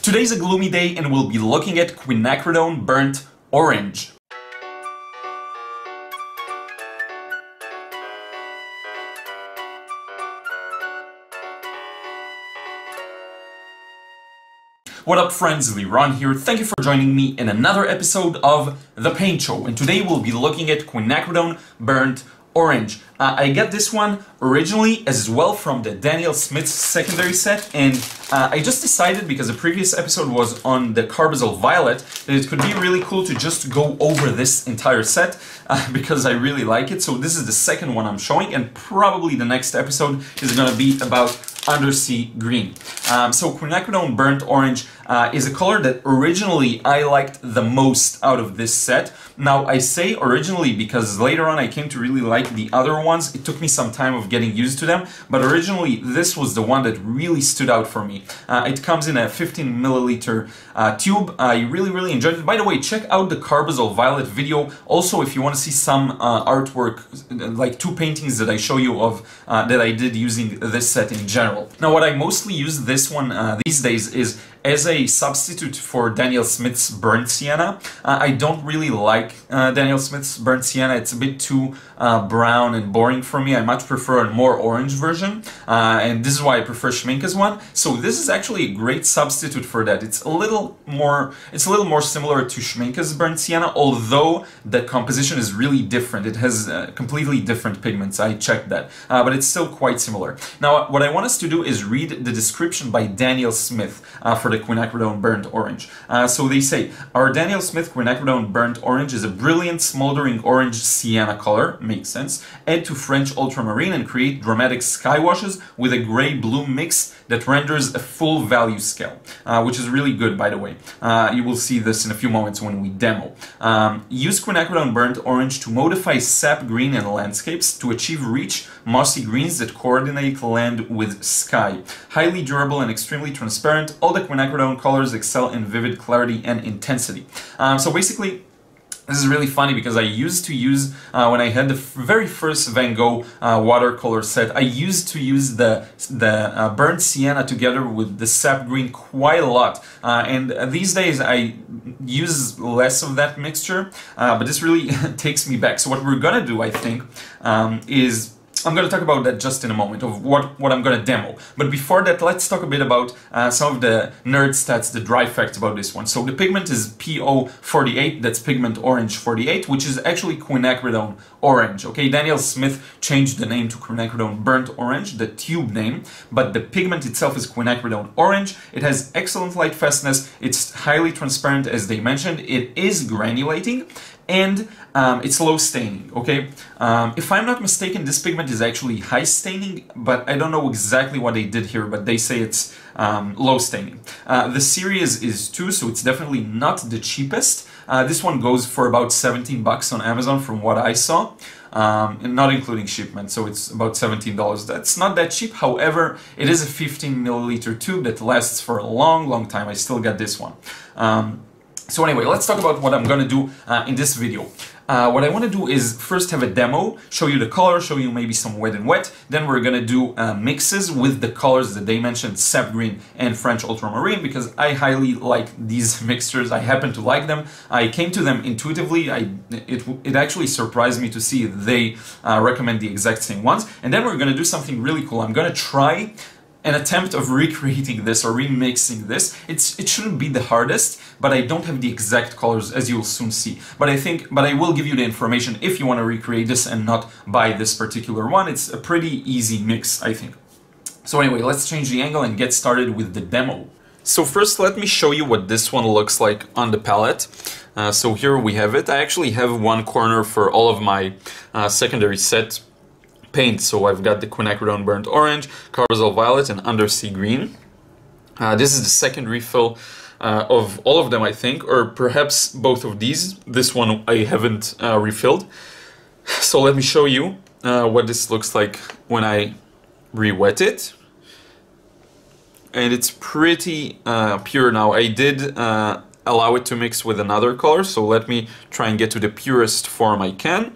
Today's a gloomy day and we'll be looking at quinacridone burnt orange. What up friends, Liron here. Thank you for joining me in another episode of The Paint Show, and today we'll be looking at quinacridone burnt orange. I got this one originally as well from the Daniel Smith's secondary set, and I just decided, because the previous episode was on the Carbazole Violet, that it could be really cool to just go over this entire set because I really like it. So this is the second one I'm showing, and probably the next episode is going to be about Undersea Green. So quinacridone burnt orange is a color that originally I liked the most out of this set. Now I say originally because later on I came to really like the other ones. It took me some time of getting used to them, but originally this was the one that really stood out for me. It comes in a 15 milliliter tube. I really enjoyed it. By the way, check out the Carbazole Violet video. Also, if you want to see some artwork, like two paintings that I show you of that I did using this set in general. Now what I mostly use this one these days is as a substitute for Daniel Smith's Burnt Sienna. I don't really like Daniel Smith's Burnt Sienna. It's a bit too brown and boring for me. I much prefer a more orange version, and this is why I prefer Schmincke's one. So this is actually a great substitute for that. It's a little more similar to Schmincke's Burnt Sienna, although the composition is really different. It has completely different pigments. I checked that, but it's still quite similar. Now, what I want us to do is read the description by Daniel Smith for the quinacridone burnt orange. So they say, our Daniel Smith quinacridone burnt orange is a brilliant smoldering orange sienna color, makes sense, add to French ultramarine and create dramatic sky washes with a gray-blue mix that renders a full value scale, which is really good, by the way. You will see this in a few moments when we demo. Use quinacridone burnt orange to modify sap green in landscapes to achieve rich, mossy greens that coordinate land with sky. Highly durable and extremely transparent, all the quinacridone colors excel in vivid clarity and intensity. So basically, this is really funny because I used to use, when I had the very first Van Gogh watercolor set, I used to use the burnt sienna together with the sap green quite a lot. And these days I use less of that mixture, but this really takes me back. So what we're gonna do, I think, is I'm going to talk about that just in a moment, of what I'm going to demo. But before that, let's talk a bit about some of the nerd stats, the dry facts about this one. So the pigment is PO48, that's pigment orange 48, which is actually quinacridone orange. Okay, Daniel Smith changed the name to quinacridone burnt orange, the tube name, but the pigment itself is quinacridone orange. It has excellent light fastness, it's highly transparent as they mentioned, it is granulating, and it's low staining, okay? If I'm not mistaken, this pigment is actually high staining, but I don't know exactly what they did here, but they say it's low staining. The series is 2, so it's definitely not the cheapest. This one goes for about 17 bucks on Amazon from what I saw, and not including shipment, so it's about $17. That's not that cheap. However, it is a 15 milliliter tube that lasts for a long time. I still got this one. So anyway, let's talk about what I'm going to do in this video. What I want to do is first have a demo, show you the color, show you maybe some wet and wet. Then we're going to do mixes with the colors that they mentioned, sap green and French ultramarine, because I highly like these mixtures. I happen to like them. I came to them intuitively. It actually surprised me to see they recommend the exact same ones. And then we're going to do something really cool. I'm going to try an attempt of recreating this or remixing this. It shouldn't be the hardest, but I don't have the exact colors, as you'll soon see. But I will give you the information if you want to recreate this and not buy this particular one. It's a pretty easy mix, I think. So anyway, let's change the angle and get started with the demo. So first, let me show you what this one looks like on the palette. So here we have it. I actually have one corner for all of my secondary set paint. So I've got the quinacridone burnt orange, Carbazole Violet, and Undersea Green. This is the second refill of all of them, I think, or perhaps both of these. This one I haven't refilled. So let me show you what this looks like when I re-wet it. And it's pretty pure now. I did allow it to mix with another color, so let me try and get to the purest form I can.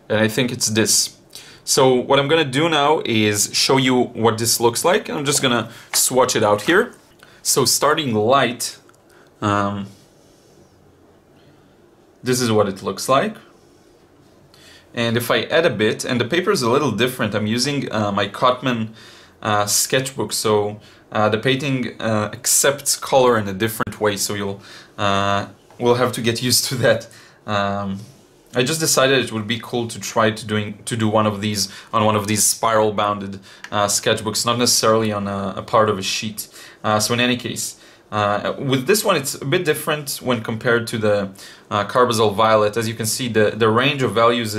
And I think it's this. So what I'm gonna do now is show you what this looks like. I'm just gonna swatch it out here. So starting light, this is what it looks like. And if I add a bit, and the paper is a little different, I'm using my Cotman sketchbook, so the painting accepts color in a different way, so we'll have to get used to that. I just decided it would be cool to try to do one of these on one of these spiral bounded sketchbooks, not necessarily on a part of a sheet. So in any case, with this one it's a bit different when compared to the Carbazole Violet. As you can see, the range of values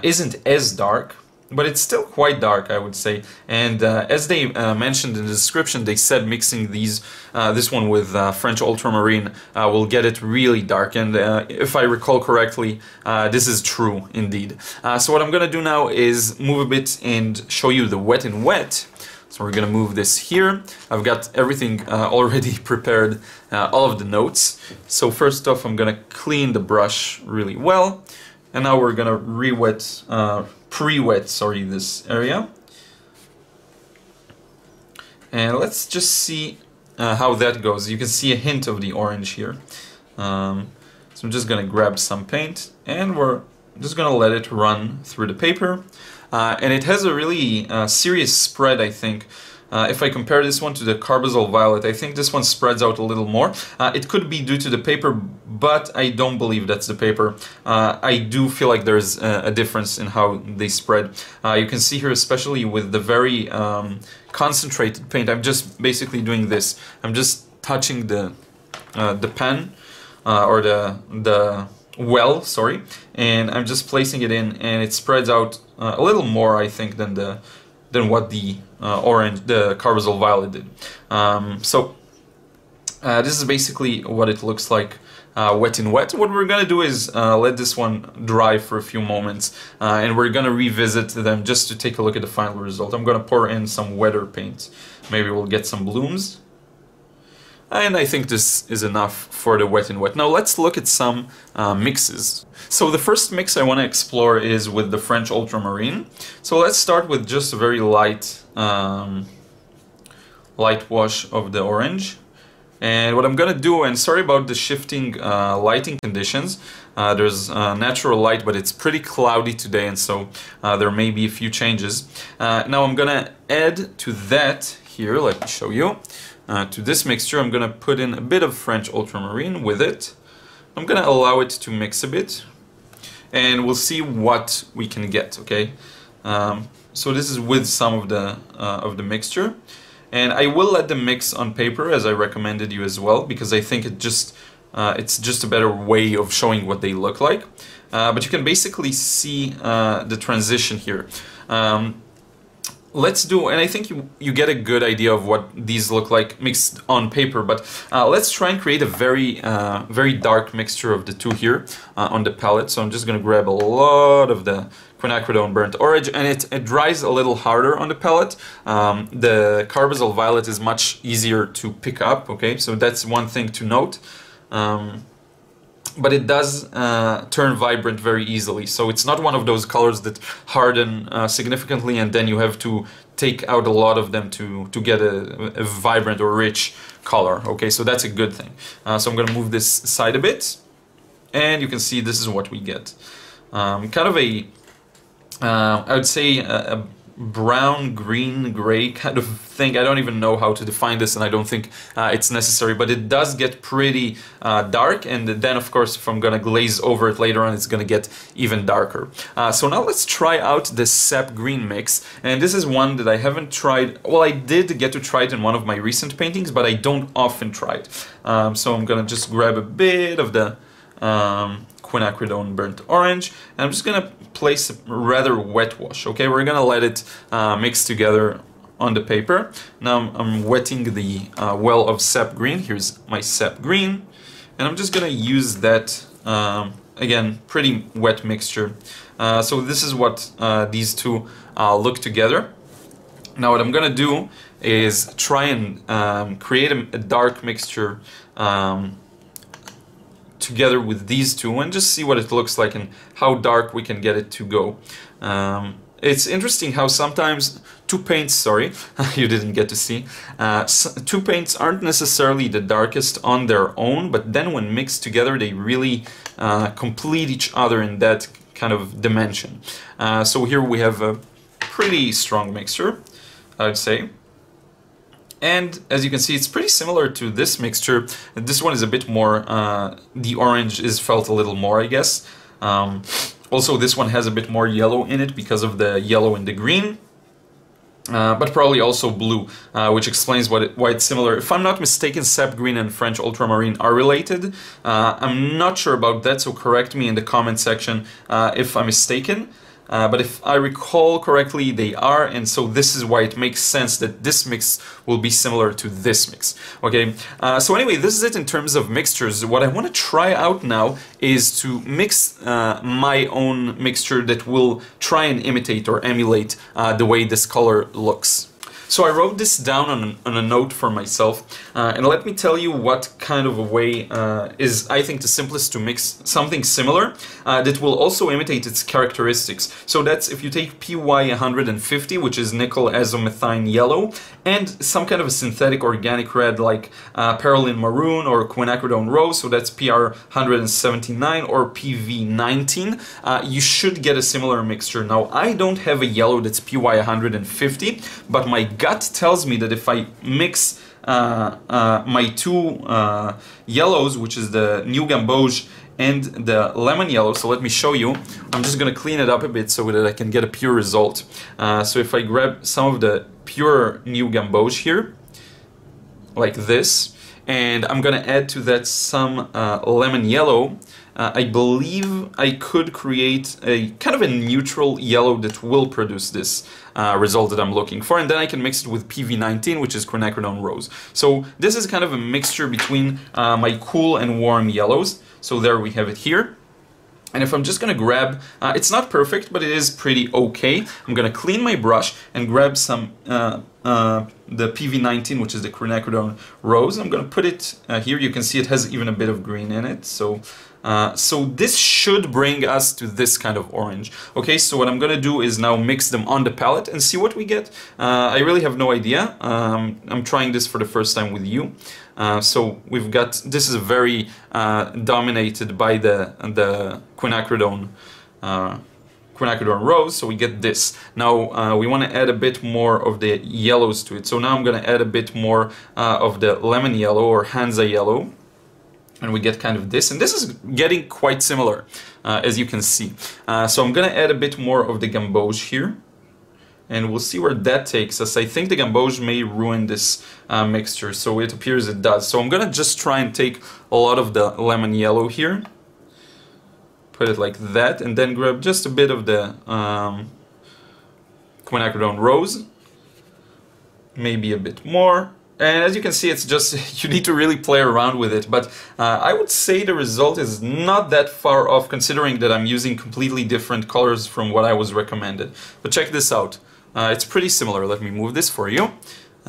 isn't as dark, but it's still quite dark, I would say. And as they mentioned in the description, they said mixing this one with French Ultramarine will get it really dark. And if I recall correctly, this is true indeed. So what I'm gonna do now is move a bit and show you the wet and wet. So we're gonna move this here. I've got everything already prepared, all of the notes. So first off, I'm gonna clean the brush really well. And now we're gonna pre-wet this area. And let's just see how that goes. You can see a hint of the orange here. So I'm just gonna grab some paint and we're just gonna let it run through the paper. And it has a really serious spread, I think. If I compare this one to the Carbazole Violet, I think this one spreads out a little more. It could be due to the paper, but I don't believe that's the paper. I do feel like there's a difference in how they spread. You can see here, especially with the very concentrated paint, I'm just basically doing this. I'm just touching the pen, or the well, sorry, and I'm just placing it in, and it spreads out a little more, I think, than what the Carbazole Violet did. So this is basically what it looks like wet in wet. What we're gonna do is let this one dry for a few moments, and we're gonna revisit them just to take a look at the final result. I'm gonna pour in some wetter paint. Maybe we'll get some blooms. And I think this is enough for the wet and wet. Now let's look at some mixes. So the first mix I want to explore is with the French Ultramarine. So let's start with just a very light light wash of the orange. And what I'm gonna do, and sorry about the shifting lighting conditions, there's natural light, but it's pretty cloudy today, and so there may be a few changes. Now I'm gonna add to that here, let me show you. To this mixture, I'm gonna put in a bit of French Ultramarine with it. I'm gonna allow it to mix a bit, and we'll see what we can get. Okay, so this is with some of the mixture, and I will let them mix on paper as I recommended you as well, because I think it's just a better way of showing what they look like. But you can basically see the transition here. Let's do, and I think you get a good idea of what these look like mixed on paper, but let's try and create a very dark mixture of the two here on the palette. So I'm just going to grab a lot of the quinacridone burnt orange, and it dries a little harder on the palette. The Carbazole Violet is much easier to pick up, okay, so that's one thing to note. But it does turn vibrant very easily, so it's not one of those colors that harden significantly and then you have to take out a lot of them to get a vibrant or rich color. Okay, so that's a good thing. So I'm going to move this aside a bit, and you can see this is what we get. Kind of I would say a brown, green, gray kind of thing. I don't even know how to define this, and I don't think it's necessary, but it does get pretty dark, and then of course if I'm gonna glaze over it later on, it's gonna get even darker. So now let's try out the sap green mix, and this is one that I haven't tried. Well, I did get to try it in one of my recent paintings, but I don't often try it. So I'm gonna just grab a bit of the quinacridone burnt orange, and I'm just gonna place a rather wet wash. Okay, we're gonna let it mix together on the paper. Now I'm wetting the well of sap green. Here's my sap green, and I'm just gonna use that again, pretty wet mixture. So this is what these two look together. Now what I'm gonna do is try and create a dark mixture together with these two, and just see what it looks like and how dark we can get it to go. it's interesting how sometimes two paints, sorry, you didn't get to see, two paints aren't necessarily the darkest on their own, but then when mixed together they really complete each other in that kind of dimension. So here we have a pretty strong mixture, I'd say. And as you can see, it's pretty similar to this mixture. This one is a bit more, the orange is felt a little more, I guess. Also, this one has a bit more yellow in it because of the yellow and the green. But probably also blue, which explains why it's similar. If I'm not mistaken, sap green and French ultramarine are related. I'm not sure about that, so correct me in the comment section if I'm mistaken. But if I recall correctly, they are, and so this is why it makes sense that this mix will be similar to this mix. Okay, so anyway, this is it in terms of mixtures. What I want to try out now is to mix my own mixture that will try and imitate or emulate the way this color looks. So I wrote this down on a note for myself, and let me tell you what kind of a way is, I think, the simplest to mix something similar that will also imitate its characteristics. So that's if you take PY150, which is nickel azomethine yellow, and some kind of a synthetic organic red like Parylene maroon or quinacridone rose, so that's PR179 or PV19, you should get a similar mixture. Now, I don't have a yellow that's PY150, but my gut tells me that if I mix my two yellows, which is the New Gamboge and the lemon yellow, so let me show you. I'm just gonna clean it up a bit so that I can get a pure result. So if I grab some of the pure New Gamboge here, like this, and I'm gonna add to that some lemon yellow, I believe I could create a kind of a neutral yellow that will produce this result that I'm looking for, and then I can mix it with PV19, which is quinacridone rose. So this is kind of a mixture between my cool and warm yellows. So there we have it here. And if I'm just gonna grab, it's not perfect, but it is pretty okay. I'm gonna clean my brush and grab some the PV19, which is the quinacridone rose. I'm gonna put it here. You can see it has even a bit of green in it. So this should bring us to this kind of orange. Okay, so what I'm gonna do is now mix them on the palette and see what we get. I really have no idea. I'm trying this for the first time with you. So we've got, this is very dominated by the quinacridone rose, so we get this. Now we want to add a bit more of the yellows to it. So now I'm going to add a bit more of the lemon yellow or Hansa yellow. And we get kind of this, and this is getting quite similar, as you can see. So I'm gonna add a bit more of the Gamboge here, and we'll see where that takes us. I think the Gamboge may ruin this mixture, so it appears it does. So I'm gonna just try and take a lot of the lemon yellow here, put it like that, and then grab just a bit of the quinacridone rose, maybe a bit more. And as you can see, it's just, you need to really play around with it, but I would say the result is not that far off, considering that I'm using completely different colors from what I was recommended. But check this out. It's pretty similar. Let me move this for you.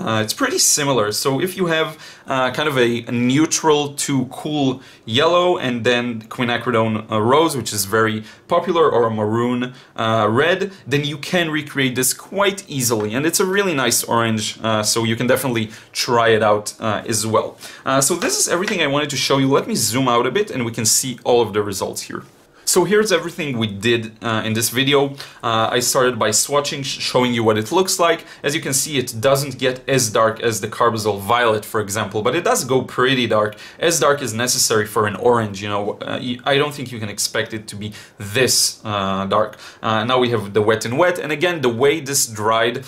It's pretty similar. So if you have kind of a neutral to cool yellow and then quinacridone rose, which is very popular, or a maroon red, then you can recreate this quite easily. And it's a really nice orange, so you can definitely try it out as well. So this is everything I wanted to show you. Let me zoom out a bit and we can see all of the results here. So here's everything we did in this video. I started by swatching, showing you what it looks like. As you can see, it doesn't get as dark as the Carbazole Violet, for example, but it does go pretty dark. As dark as necessary for an orange, you know. I don't think you can expect it to be this dark. Now we have the Wet n Wet, and again, the way this dried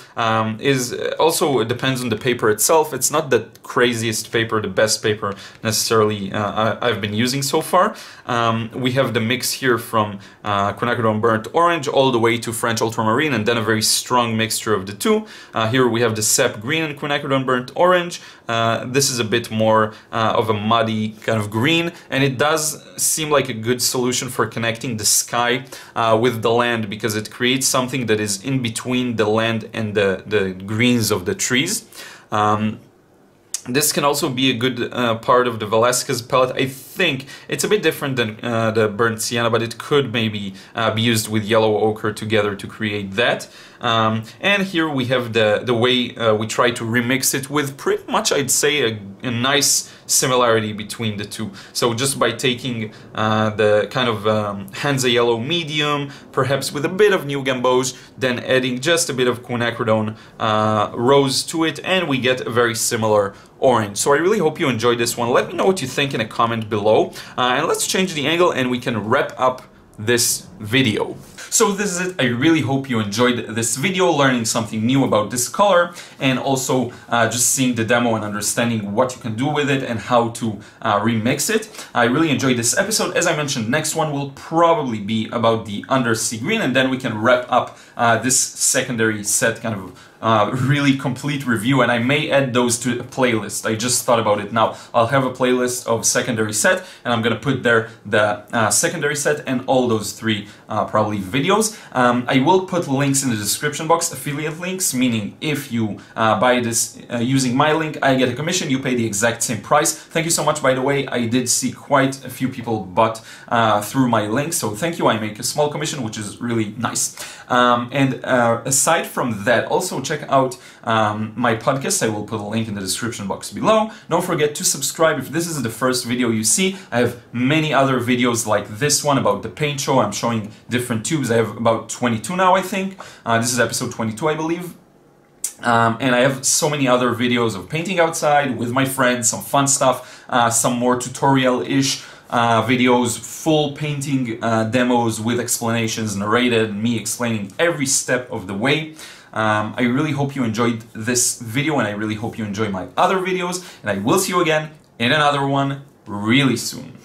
is also, it depends on the paper itself. It's not the craziest paper, the best paper necessarily I've been using so far. We have the mix here from quinacridone burnt orange all the way to French ultramarine, and then a very strong mixture of the two. Here we have the sap green and quinacridone burnt orange. This is a bit more of a muddy kind of green, and it does seem like a good solution for connecting the sky with the land, because it creates something that is in between the land and the greens of the trees. This can also be a good part of the Velasquez palette. I think it's a bit different than the burnt sienna, but it could maybe be used with yellow ochre together to create that. And here we have the way we try to remix it with pretty much, I'd say, a nice similarity between the two. So just by taking the kind of Hansa yellow medium, perhaps with a bit of New Gamboge, then adding just a bit of quinacridone rose to it, and we get a very similar orange. So I really hope you enjoyed this one. Let me know what you think in a comment below, and let's change the angle and we can wrap up this video. So this is it. I really hope you enjoyed this video, learning something new about this color, and also just seeing the demo and understanding what you can do with it and how to remix it. I really enjoyed this episode. As I mentioned, next one will probably be about the undersea green, and then we can wrap up this secondary set, kind of really complete review, and I may add those to a playlist. I just thought about it now. I'll have a playlist of secondary set, and I'm gonna put there the secondary set and all those three probably videos. I will put links in the description box, affiliate links, meaning if you buy this using my link, I get a commission, you pay the exact same price. Thank you so much, by the way. I did see quite a few people bought through my link, so thank you. I make a small commission, which is really nice. And aside from that, also check out my podcast. I will put a link in the description box below. Don't forget to subscribe if this is the first video you see. I have many other videos like this one about the paint show. I'm showing different tubes. I have about 22 now, I think. This is episode 22, I believe. And I have so many other videos of painting outside with my friends, some fun stuff, some more tutorial-ish videos, full painting demos with explanations narrated, and me explaining every step of the way. I really hope you enjoyed this video, and I really hope you enjoy my other videos, and I will see you again in another one really soon.